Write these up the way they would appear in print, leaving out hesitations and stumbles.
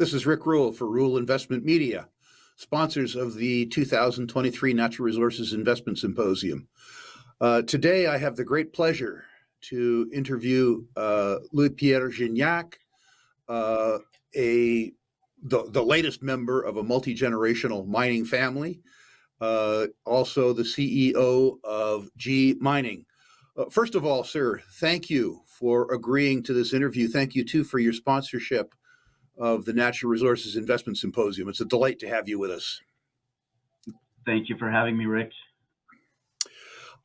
This is Rick Rule for Rule Investment Media, sponsors of the 2023 Natural Resources Investment Symposium. Today, I have the great pleasure to interview Louis-Pierre Gignac, the latest member of a multi-generational mining family, also the CEO of G Mining. First of all, sir, thank you for agreeing to this interview. Thank you, too, for your sponsorship of the Natural Resources Investment Symposium. It's a delight to have you with us. Thank you for having me, Rick.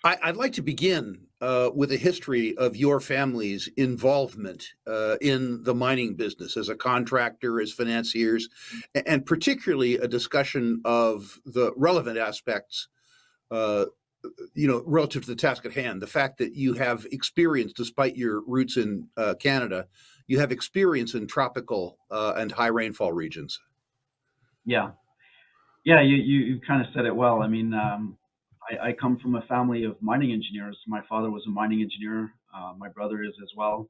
I'd like to begin with a history of your family's involvement in the mining business as a contractor, as financiers, and particularly a discussion of the relevant aspects, relative to the task at hand. The fact that you have experience, despite your roots in Canada, you have experience in tropical and high rainfall regions. Yeah, you kind of said it well. I mean, I come from a family of mining engineers. My father was a mining engineer. My brother is as well.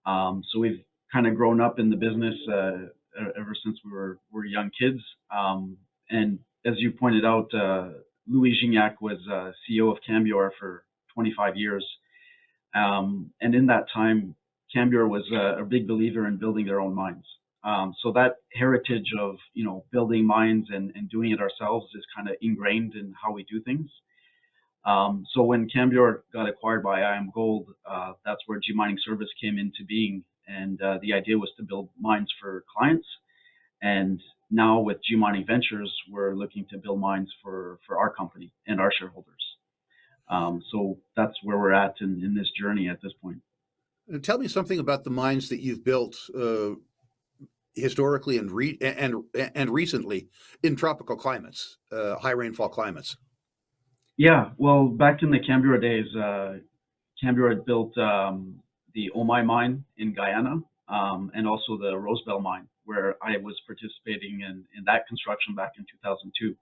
So we've kind of grown up in the business ever since we were young kids. And as you pointed out, Louis Gignac was CEO of Cambior for 25 years. And in that time, Cambior was a big believer in building their own mines. So that heritage of, building mines and doing it ourselves is kind of ingrained in how we do things. So when Cambior got acquired by IAMGOLD, that's where G Mining Service came into being. And the idea was to build mines for clients. And now with G Mining Ventures, we're looking to build mines for our company and our shareholders. So that's where we're at in this journey at this point. Tell me something about the mines that you've built historically and recently in tropical climates, high rainfall climates. Yeah, well, back in the Cambior days, Cambior had built the Omai mine in Guyana and also the Rosebel mine, where I was participating in that construction back in 2002.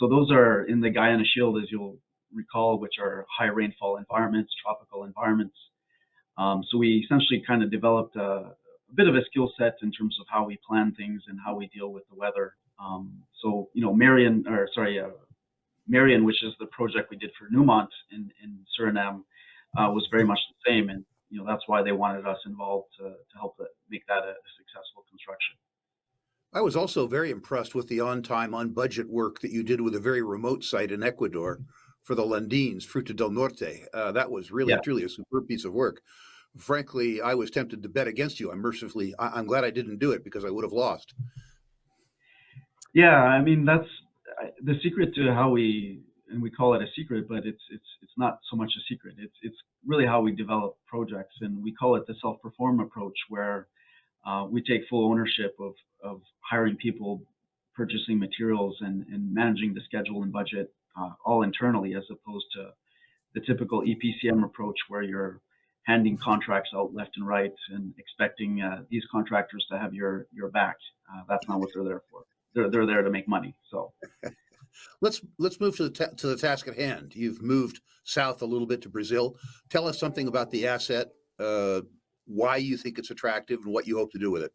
So those are in the Guyana Shield, as you'll recall, which are high rainfall environments, tropical environments. So we essentially kind of developed a bit of a skill set in terms of how we plan things and how we deal with the weather. Marion, which is the project we did for Newmont in Suriname, was very much the same. And, that's why they wanted us involved to help make that a successful construction. I was also very impressed with the on-time, on-budget work that you did with a very remote site in Ecuador for the Landines, Fruta del Norte. That was really, truly a superb piece of work. Frankly, I was tempted to bet against you. I'm glad I didn't do it because I would have lost. Yeah, I mean, that's the secret to how we call it a secret, but it's not so much a secret. It's really how we develop projects, and we call it the self-perform approach, where we take full ownership of hiring people, purchasing materials, and managing the schedule and budget all internally, as opposed to the typical EPCM approach where you're handing contracts out left and right and expecting these contractors to have your back. That's not what they're there for. They're there to make money. So let's move to the task at hand. You've moved south a little bit to Brazil. Tell us something about the asset, why you think it's attractive, and what you hope to do with it.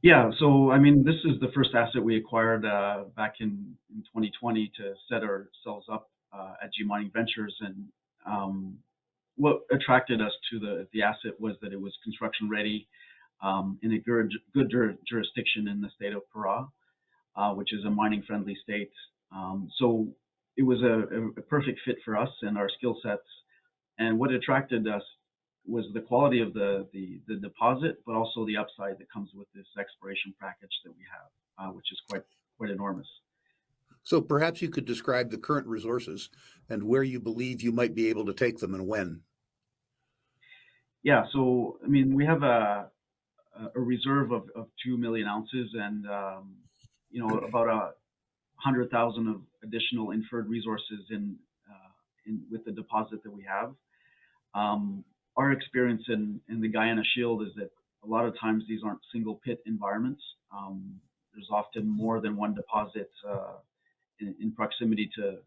Yeah, so I mean, this is the first asset we acquired back in 2020 to set ourselves up at G Mining Ventures. And what attracted us to the asset was that it was construction ready in a good jurisdiction in the state of Pará, which is a mining friendly state. So it was a perfect fit for us and our skill sets. And what attracted us was the quality of the deposit, but also the upside that comes with this exploration package that we have, which is quite enormous. So perhaps you could describe the current resources and where you believe you might be able to take them and when. Yeah, so I mean, we have a reserve of 2 million ounces and about 100,000 of additional inferred resources in with the deposit that we have. Our experience in the Guyana Shield is that a lot of times these aren't single pit environments. There's often more than one deposit in proximity to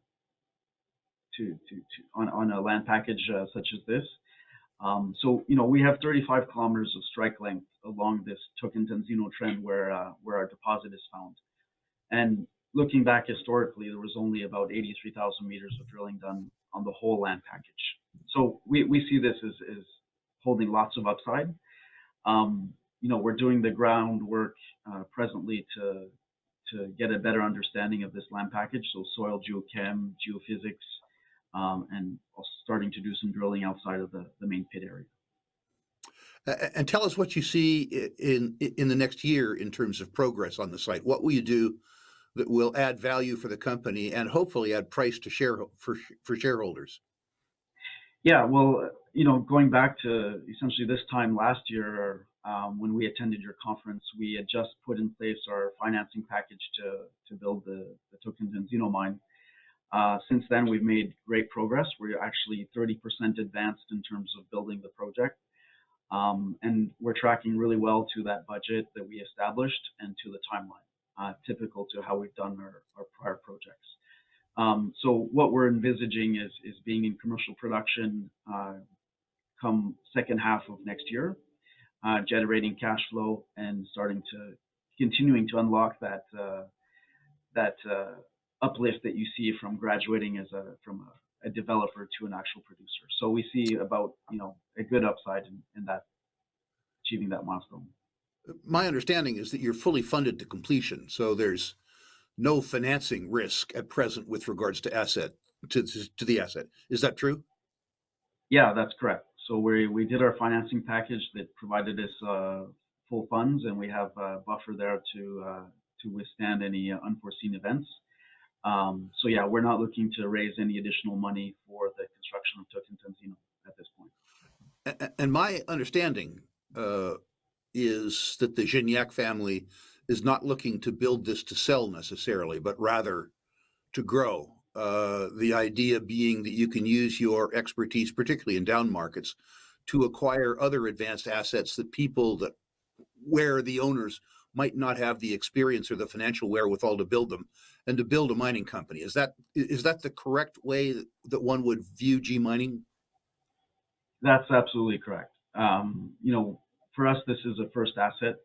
on a land package such as this. So we have 35 kilometers of strike length along this Tocantins trend where our deposit is found. And looking back historically, there was only about 83,000 meters of drilling done on the whole land package. So we see this as holding lots of upside. We're doing the groundwork presently to get a better understanding of this land package, so soil geochem, geophysics, and also starting to do some drilling outside of the main pit area. And tell us what you see in the next year in terms of progress on the site. What will you do that will add value for the company and hopefully add price to for shareholders? Yeah, well, going back to essentially this time last year, when we attended your conference, we had just put in place our financing package to build the Tocantins mine. Since then, we've made great progress. We're actually 30% advanced in terms of building the project. And we're tracking really well to that budget that we established and to the timeline, typical to how we've done our prior projects. So what we're envisaging is being in commercial production come second half of next year, generating cash flow and continuing to unlock that uplift that you see from graduating from a developer to an actual producer. So we see about a good upside in that, achieving that milestone. My understanding is that you're fully funded to completion, so there's no financing risk at present with regards to the asset. Is that true? Yeah, that's correct. So we did our financing package that provided us full funds, and we have a buffer there to withstand any unforeseen events. So yeah, we're not looking to raise any additional money for the construction of Tocantins at this point. And my understanding is that the Gignac family is not looking to build this to sell necessarily, but rather to grow. The idea being that you can use your expertise, particularly in down markets, to acquire other advanced assets where the owners might not have the experience or the financial wherewithal to build them, and to build a mining company. Is that the correct way that one would view G mining? That's absolutely correct. For us, this is a first asset.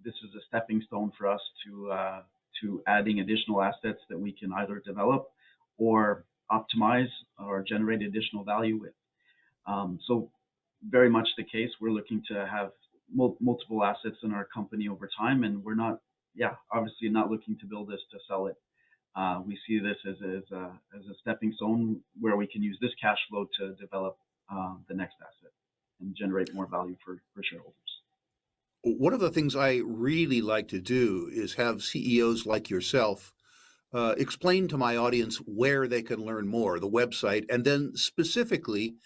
This is a stepping stone for us to adding additional assets that we can either develop or optimize or generate additional value with. So very much the case. We're looking to have multiple assets in our company over time, and we're not, obviously not looking to build this to sell it. We see this as a stepping stone where we can use this cash flow to develop the next asset and generate more value for shareholders. One of the things I really like to do is have CEOs like yourself explain to my audience where they can learn more, the website, and then specifically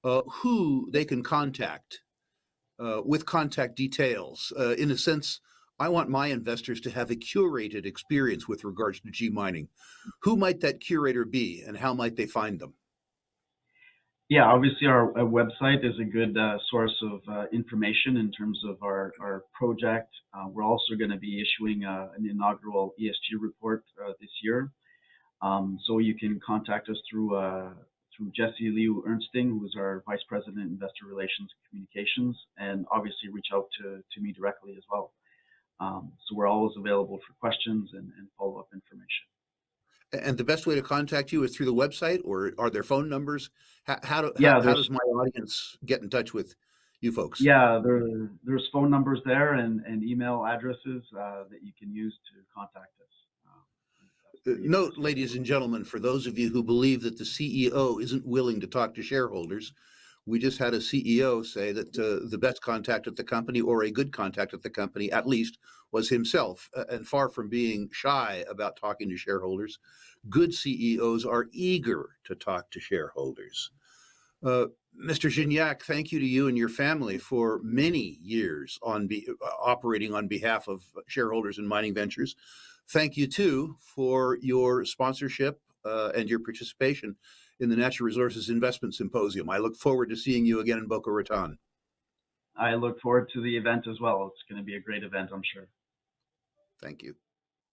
who they can contact with contact details. In a sense, I want my investors to have a curated experience with regards to G mining. Who might that curator be, and how might they find them? Yeah, obviously our website is a good source of information in terms of our project. We're also going to be issuing an inaugural ESG report this year. So you can contact us through Jesse Liu Ernsting, who is our Vice President, Investor Relations and Communications, and obviously reach out to me directly as well. So we're always available for questions and follow-up information. And the best way to contact you is through the website, or are there phone numbers? How does my audience get in touch with you folks? Yeah, there's phone numbers there and email addresses that you can use to contact us. Note, ladies and gentlemen, for those of you who believe that the CEO isn't willing to talk to shareholders, we just had a CEO say that the best contact at the company, or a good contact at the company at least, was himself. And far from being shy about talking to shareholders, good CEOs are eager to talk to shareholders. Mr. Gignac, thank you to you and your family for many years operating on behalf of shareholders in mining ventures. Thank you, too, for your sponsorship and your participation in the Natural Resources Investment Symposium. I look forward to seeing you again in Boca Raton. I look forward to the event as well. It's going to be a great event, I'm sure. Thank you.